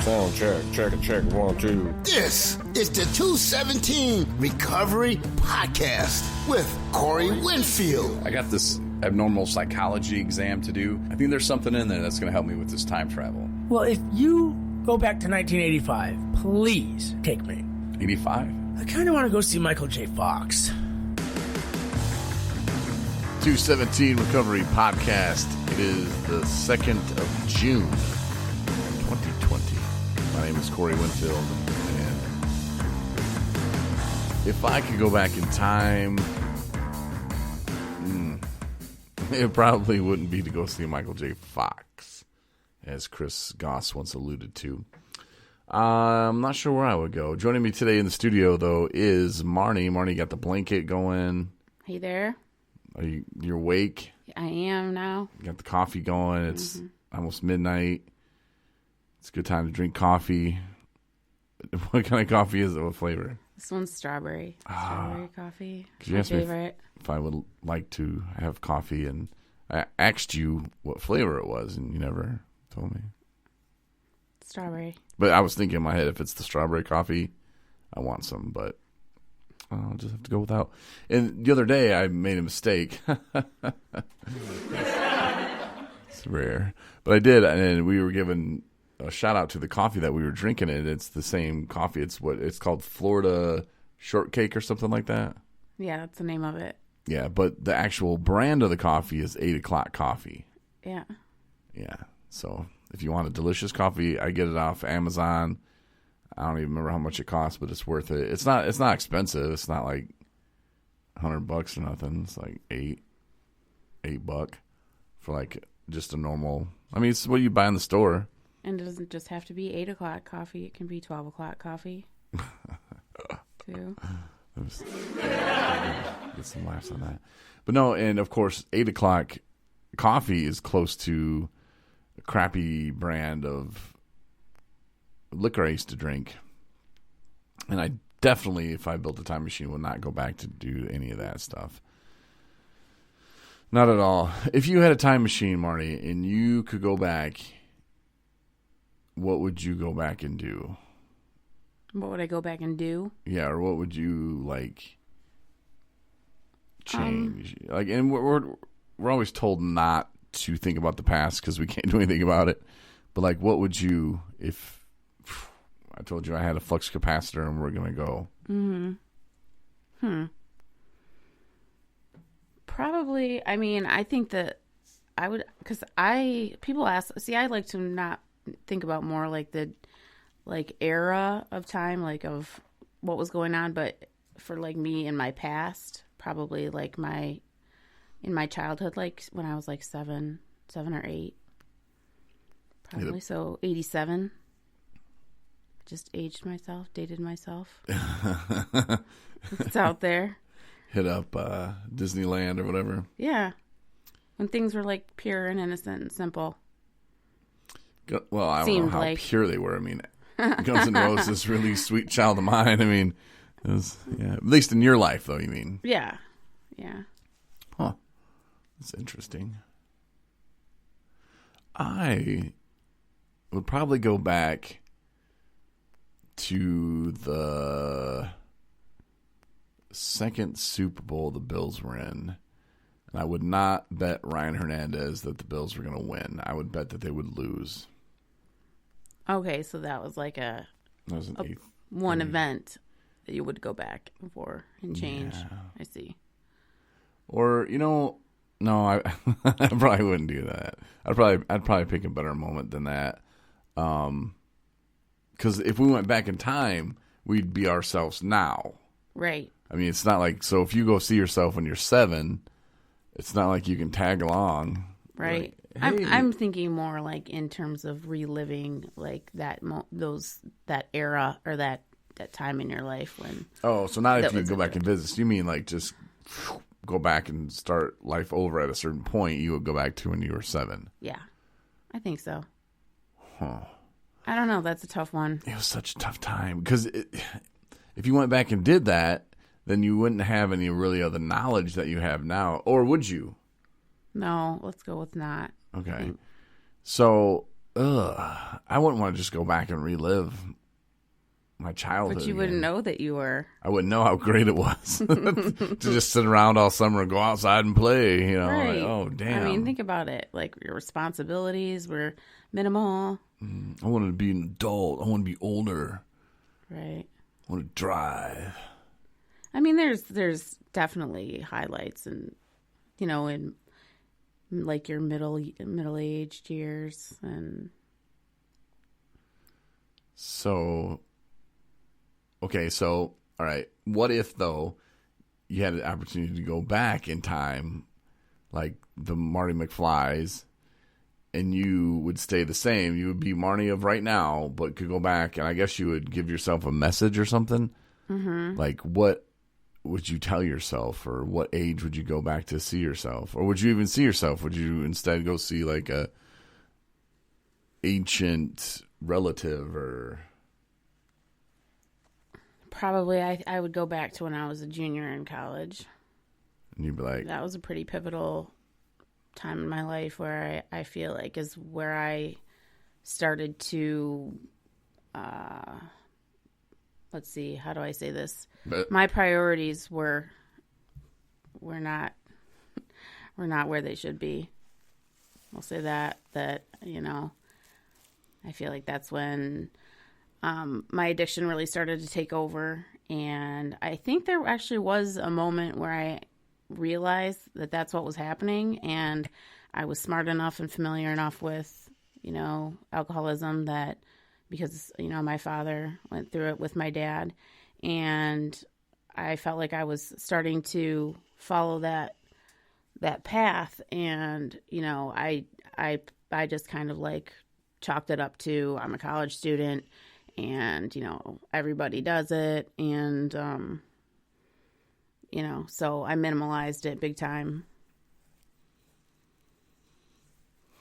Check, 1, 2. This is the 217 Recovery Podcast with Corey Winfield. I got this abnormal psychology exam to do. I think there's something in there that's going to help me with this time travel. Well, if you go back to 1985, please take me. 85? I kind of want to go see Michael J. Fox. 217 Recovery Podcast. It is the 2nd of June, 2020. My name is Corey Winfield, and if I could go back in time, it probably wouldn't be to go see Michael J. Fox, as Chris Goss once alluded to. I'm not sure where I would go. Joining me today in the studio, though, is Marney. Marney got the blanket going. Hey there. You're awake? I am now. You got the coffee going. It's almost midnight. It's a good time to drink coffee. What kind of coffee is it? What flavor? This one's strawberry. Strawberry coffee. You asked me if I would like to have coffee, and I asked you what flavor it was, and you never told me. Strawberry. But I was thinking in my head, if it's the strawberry coffee, I want some, but I'll just have to go without. And the other day, I made a mistake. It's rare. But I did, and we were given a shout out to the coffee that we were drinking, and it's the same coffee. It's called Florida Shortcake or something like that. Yeah, that's the name of it. Yeah, but the actual brand of the coffee is 8 o'clock coffee. Yeah. Yeah. So if you want a delicious coffee, I get it off Amazon. I don't even remember how much it costs, but it's worth it. It's not expensive. It's not like $100 or nothing. It's like $8 for like just a normal. I mean, it's what you buy in the store. And it doesn't just have to be 8 o'clock coffee. It can be 12 o'clock coffee, too. Get some laughs on that. But no, and of course, 8 o'clock coffee is close to a crappy brand of liquor I used to drink. And I definitely, if I built a time machine, would not go back to do any of that stuff. Not at all. If you had a time machine, Marty, and you could go back, what would you go back and do? What would I go back and do? Yeah, or what would you change? And we're always told not to think about the past because we can't do anything about it. But what would you, if I told you I had a flux capacitor and we're gonna go? Probably. I mean, I think that I would, because people ask. See, I like to not think about more like the era of time, of what was going on, but for me in my past, probably in my childhood, when I was 7 or 8, probably. Yep. So 87. Just dated myself. It's out there. Hit up Disneyland or whatever. Yeah, when things were pure and innocent and simple. Well, I don't know how pure they were. I mean, Guns N' Roses, really sweet child of mine. I mean, it was, yeah. At least in your life, though, you mean? Yeah. Huh. That's interesting. I would probably go back to the second Super Bowl the Bills were in. And I would not bet Ryan Hernandez that the Bills were going to win. I would bet that they would lose. Okay, so that was one event that you would go back for and change. Yeah. I see. Or, no, I probably wouldn't do that. I'd probably pick a better moment than that. Because if we went back in time, we'd be ourselves now. Right. I mean, it's not so if you go see yourself when you're 7, it's not like you can tag along. Right. Hey. I'm thinking more in terms of reliving that era or that time in your life when. Oh, so not if you go back and visit. You mean just go back and start life over at a certain point? You would go back to when you were 7. Yeah, I think so. Huh. I don't know. That's a tough one. It was such a tough time because if you went back and did that, then you wouldn't have any really other knowledge that you have now, or would you? No, let's go with not. Okay. So I wouldn't want to just go back and relive my childhood. But you wouldn't know that you were. I wouldn't know how great it was to just sit around all summer and go outside and play. You know, Right. like, oh damn. I mean, think about it. Like your responsibilities were minimal. I wanted to be an adult. I want to be older. Right. I want to drive. I mean, there's definitely highlights, and in like your middle-aged years, and So, okay, so all right. What if though you had an opportunity to go back in time, like the Marty McFlys, and you would stay the same? You would be Marnie of right now, but could go back, and I guess you would give yourself a message or something. Mm-hmm. Like, what would you tell yourself, or what age would you go back to see yourself, or would you even see yourself? Would you instead go see like a ancient relative, or probably I would go back to when I was a junior in college. and you'd be like, That was a pretty pivotal time in my life where I feel like is where I started to, let's see, how do I say this? but My priorities were not where they should be. I'll say that I feel like that's when my addiction really started to take over, and I think there actually was a moment where I realized that that's what was happening, and I was smart enough and familiar enough with alcoholism that because my father went through it with my dad, and I felt like I was starting to follow that path, and I just kind of like chalked it up to I'm a college student, and everybody does it, and so I minimalized it big time.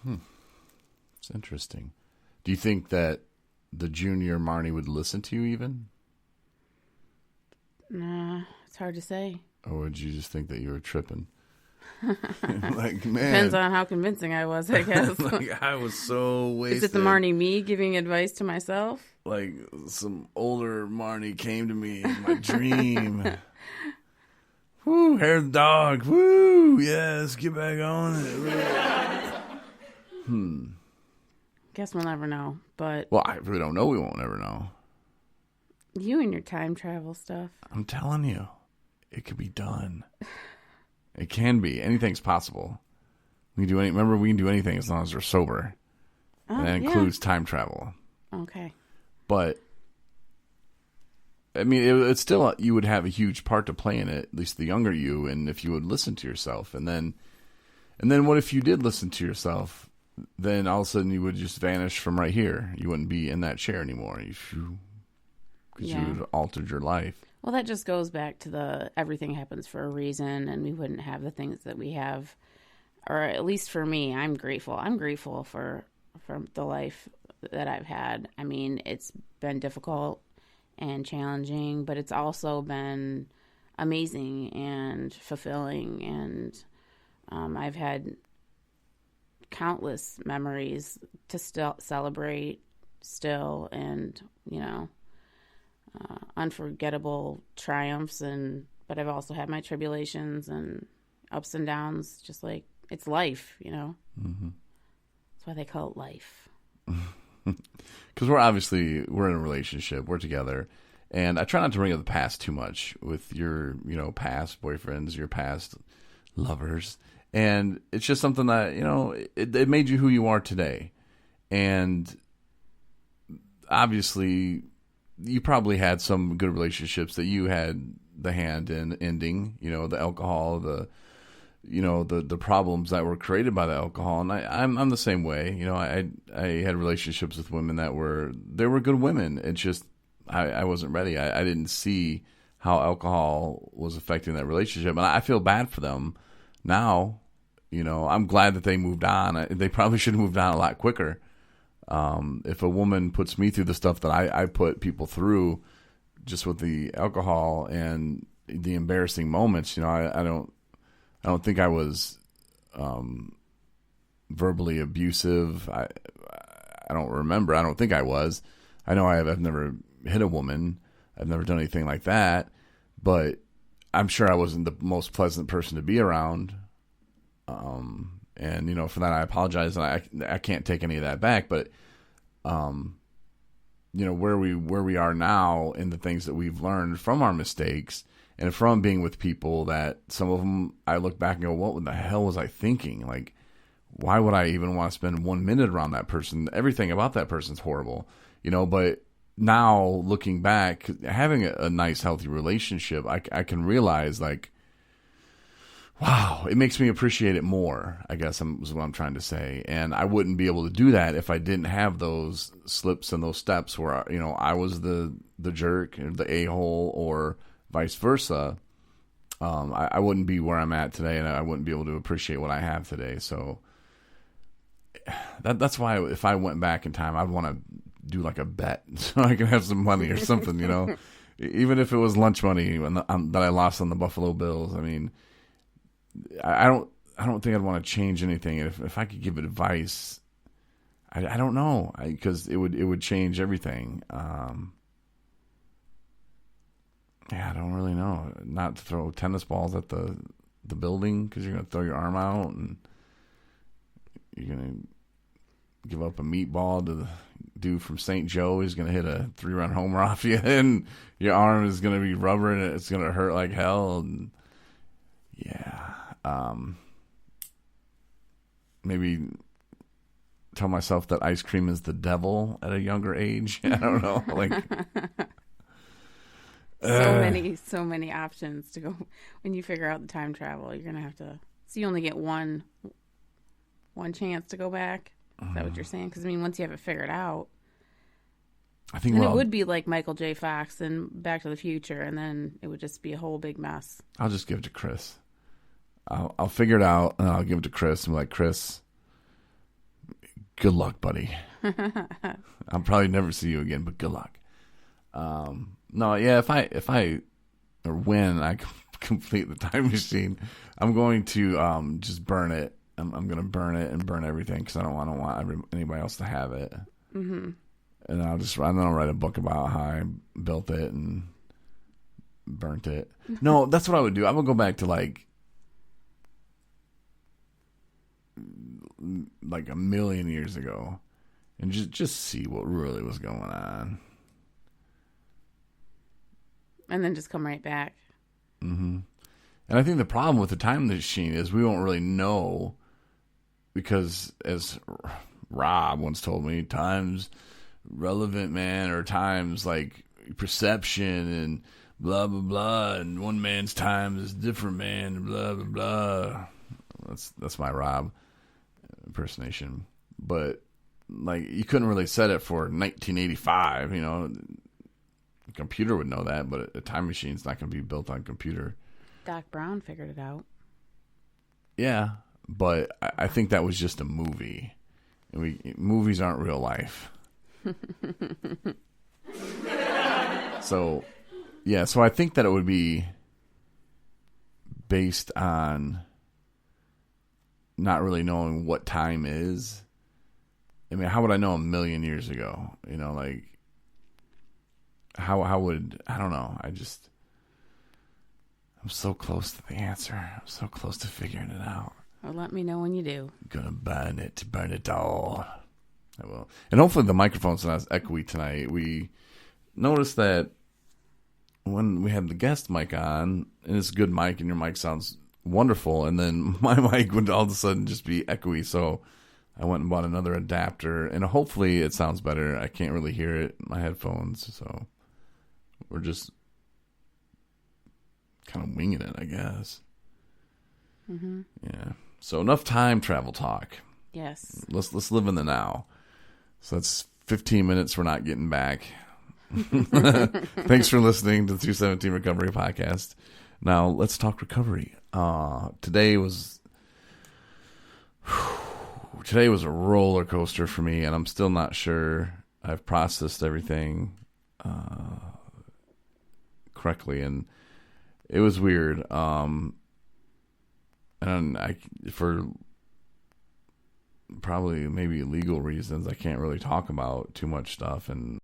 it's interesting. Do you think that the junior Marnie would listen to you even? Nah, it's hard to say. Or would you just think that you were tripping? Like, man. Depends on how convincing I was, I guess. Like, I was so wasted. Is it the Marnie me giving advice to myself? Like, some older Marnie came to me in my dream. Woo, hair of the dog. Woo, yes, get back on it. Guess we'll never know. But Well, I really don't know. We won't ever know. you and your time travel stuff. I'm telling you, it could be done. It can be. Anything's possible. We can do we can do anything as long as we're sober. Oh, And that yeah. includes time travel. Okay. But I mean, it's still you would have a huge part to play in it. At least the younger you, and if you would listen to yourself, and then what if you did listen to yourself? Then all of a sudden you would just vanish from right here. You wouldn't be in that chair anymore. Because Yeah. you would have altered your life. Well, that just goes back to everything happens for a reason, and we wouldn't have the things that we have, or at least for me, I'm grateful. I'm grateful for the life that I've had. I mean, it's been difficult and challenging, but it's also been amazing and fulfilling, and I've had countless memories to still celebrate still, and unforgettable triumphs, but I've also had my tribulations and ups and downs, just like it's life, Mm-hmm. That's why they call it life. Because we're in a relationship, we're together, and I try not to bring up the past too much with your past boyfriends, your past lovers, and it's just something that it made you who you are today, and obviously you probably had some good relationships that you had the hand in ending, the alcohol, the problems that were created by the alcohol. And I'm the same way. I had relationships with women that were good women. It's just, I wasn't ready. I didn't see how alcohol was affecting that relationship. And I feel bad for them now. I'm glad that they moved on. They probably should have moved on a lot quicker. If a woman puts me through the stuff that I put people through just with the alcohol and the embarrassing moments, I don't think I was verbally abusive. I don't remember. I don't think I was. I know I've never hit a woman. I've never done anything like that, but I'm sure I wasn't the most pleasant person to be around. And for that I apologize, and I can't take any of that back. But where we are now, and the things that we've learned from our mistakes, and from being with people that some of them I look back and go, what the hell was I thinking? Like, why would I even want to spend 1 minute around that person? Everything about that person's horrible, but now looking back, having a nice, healthy relationship, I can realize, like, wow, it makes me appreciate it more, I guess is what I'm trying to say. And I wouldn't be able to do that if I didn't have those slips and those steps where, I was the jerk, the a-hole, or vice versa. I wouldn't be where I'm at today, and I wouldn't be able to appreciate what I have today. So that's why if I went back in time, I'd want to do like a bet so I can have some money or something, even if it was lunch money that I lost on the Buffalo Bills. I mean, I don't think I'd want to change anything. If I could give advice, I don't know, because it would change everything. I don't really know. Not to throw tennis balls at the building, because you're going to throw your arm out, and you're going to give up a meatball to the dude from St. Joe. He's going to hit a 3-run homer off you, and your arm is going to be rubber, and it's going to hurt like hell. And maybe tell myself that ice cream is the devil at a younger age. I don't know. Like, so many options to go when you figure out the time travel. You're gonna have to. So you only get one chance to go back. Is that what you're saying? Because once you have it figured out, I think it would be like Michael J. Fox and Back to the Future, and then it would just be a whole big mess. I'll just give it to Chris. I'll figure it out, and I'll give it to Chris. And be like, Chris, good luck, buddy. I'll probably never see you again, but good luck. No, yeah, if I or when I complete the time machine, I'm going to just burn it. I'm going to burn it and burn everything, because I don't want anybody else to have it. Mm-hmm. And I'll write a book about how I built it and burnt it. No, that's what I would do. I would go back to like a million years ago, and just see what really was going on, and then just come right back. Mm-hmm. And I think the problem with the time machine is we won't really know, because, as Rob once told me, time's relevant, man, or time's like perception and blah blah blah, and one man's time is different, man, blah blah blah. That's my Rob impersonation. But like, you couldn't really set it for 1985. A computer would know that, but a time machine's not going to be built on computer. Doc Brown figured it out. Yeah, but I think that was just a movie. Movies aren't real life. So I think that it would be based on not really knowing what time is. How would I know a million years ago? Like, how would, I don't know. I'm so close to the answer. I'm so close to figuring it out. Well, let me know when you do. Gonna burn it all. I will. And hopefully the microphone's not as echoey tonight. We noticed that when we had the guest mic on, and it's a good mic, and your mic sounds wonderful, and then my mic would all of a sudden just be echoey. So I went and bought another adapter, and hopefully it sounds better. I can't really hear it in my headphones, so we're just kind of winging it, I guess. Mm-hmm. Yeah. So enough time travel talk. Yes. Let's live in the now. So that's 15 minutes we're not getting back. Thanks for listening to the 217 Recovery Podcast. Now let's talk recovery. Today was a roller coaster for me, and I'm still not sure I've processed everything correctly, and it was weird. And for probably maybe legal reasons I can't really talk about too much stuff, and